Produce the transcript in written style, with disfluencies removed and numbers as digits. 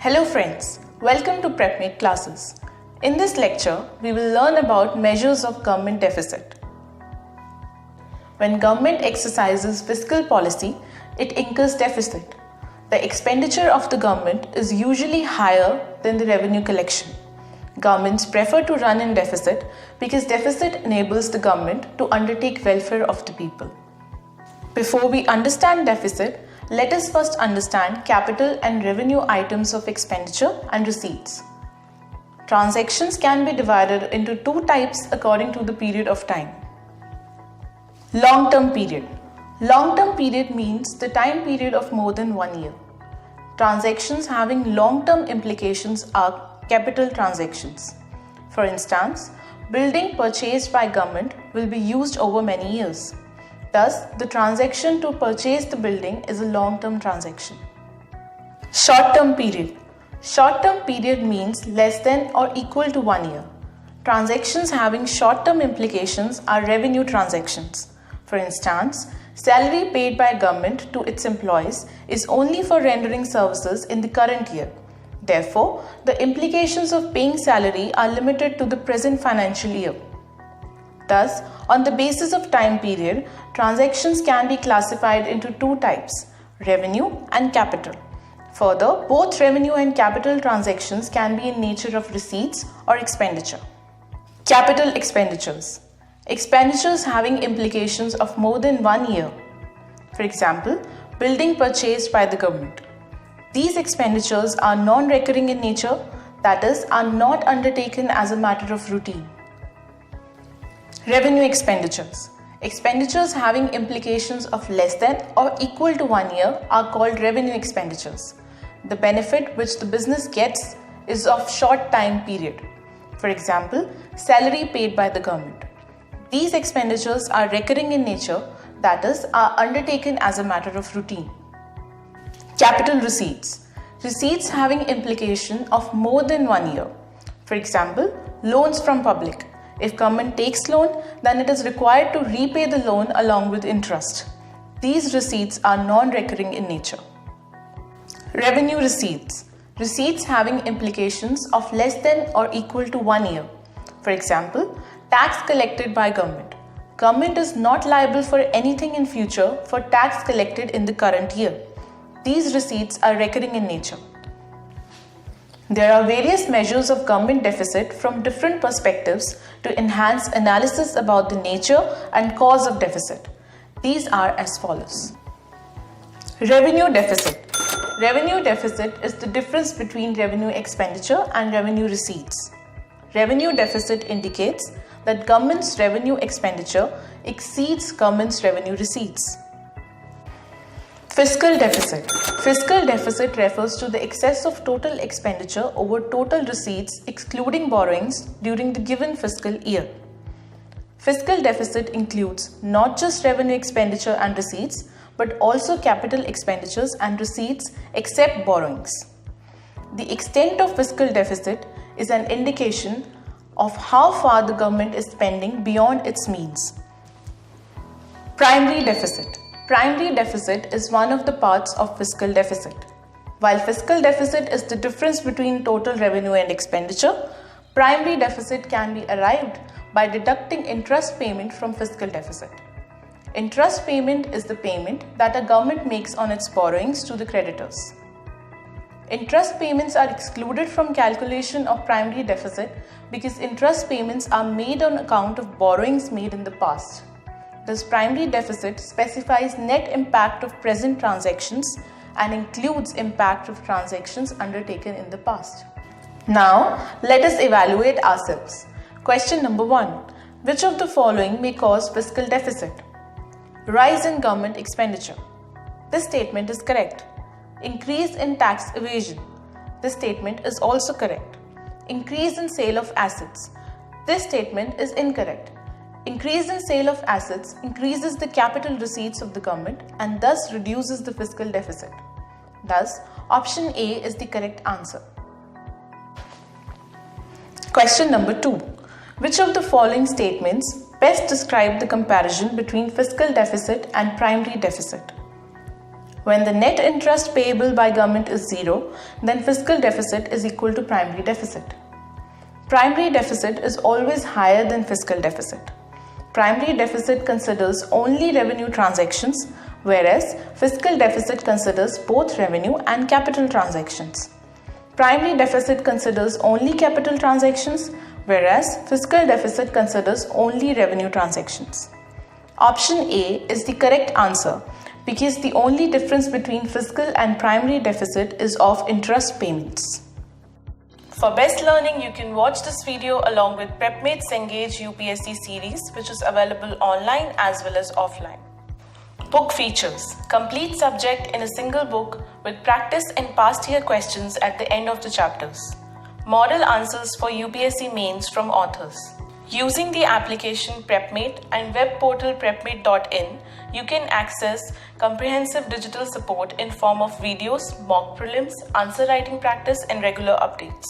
Hello friends, welcome to PrepMate classes. In this lecture, we will learn about measures of government deficit. When government exercises fiscal policy, it incurs deficit. The expenditure of the government is usually higher than the revenue collection. Governments prefer to run in deficit because deficit enables the government to undertake welfare of the people. Before we understand deficit, let us first understand capital and revenue items of expenditure and receipts. Transactions can be divided into two types according to the period of time. Long-term period. Long-term period means the time period of more than 1 year. Transactions having long-term implications are capital transactions. For instance, building purchased by government will be used over many years. Thus, the transaction to purchase the building is a long-term transaction. Short-term period. Short-term period means less than or equal to 1 year. Transactions having short-term implications are revenue transactions. For instance, salary paid by government to its employees is only for rendering services in the current year. Therefore, the implications of paying salary are limited to the present financial year. Thus, on the basis of time period, transactions can be classified into two types, revenue and capital. Further, both revenue and capital transactions can be in nature of receipts or expenditure. Capital expenditures. Expenditures having implications of more than 1 year. For example, building purchased by the government. These expenditures are non-recurring in nature, that is, are not undertaken as a matter of routine. Revenue expenditures. Expenditures having implications of less than or equal to 1 year are called revenue expenditures. The benefit which the business gets is of short time period. For example, salary paid by the government. These expenditures are recurring in nature, that is, are undertaken as a matter of routine. Capital receipts. Receipts having implication of more than 1 year. For example, loans from public. If government takes loan, then it is required to repay the loan along with interest. These receipts are non-recurring in nature. Revenue receipts. Receipts having implications of less than or equal to 1 year. For example, tax collected by government. Government is not liable for anything in future for tax collected in the current year. These receipts are recurring in nature. There are various measures of government deficit from different perspectives to enhance analysis about the nature and cause of deficit. These are as follows. Revenue deficit. Revenue deficit is the difference between revenue expenditure and revenue receipts. Revenue deficit indicates that government's revenue expenditure exceeds government's revenue receipts. Fiscal deficit. Fiscal deficit refers to the excess of total expenditure over total receipts excluding borrowings during the given fiscal year. Fiscal deficit includes not just revenue expenditure and receipts, but also capital expenditures and receipts except borrowings. The extent of fiscal deficit is an indication of how far the government is spending beyond its means. Primary deficit. Primary deficit is one of the parts of fiscal deficit. While fiscal deficit is the difference between total revenue and expenditure, primary deficit can be arrived by deducting interest payment from fiscal deficit. Interest payment is the payment that a government makes on its borrowings to the creditors. Interest payments are excluded from calculation of primary deficit because interest payments are made on account of borrowings made in the past. This primary deficit specifies net impact of present transactions and includes impact of transactions undertaken in the past. Now, let us evaluate ourselves. Question number 1. Which of the following may cause fiscal deficit? Rise in government expenditure. This statement is correct. Increase in tax evasion. This statement is also correct. Increase in sale of assets. This statement is incorrect. Increase in sale of assets increases the capital receipts of the government and thus reduces the fiscal deficit. Thus, option A is the correct answer. Question number 2. Which of the following statements best describe the comparison between fiscal deficit and primary deficit? When the net interest payable by government is zero, then fiscal deficit is equal to primary deficit. Primary deficit is always higher than fiscal deficit. Primary deficit considers only revenue transactions, whereas fiscal deficit considers both revenue and capital transactions. Primary deficit considers only capital transactions, whereas fiscal deficit considers only revenue transactions. Option A is the correct answer because the only difference between fiscal and primary deficit is of interest payments. For best learning, you can watch this video along with PrepMates Engage UPSC series, which is available online as well as offline. Book features: complete subject in a single book with practice and past year questions at the end of the chapters. Model answers for UPSC mains from authors. Using the application PrepMate and web portal prepmate.in, you can access comprehensive digital support in form of videos, mock prelims, answer writing practice, and regular updates.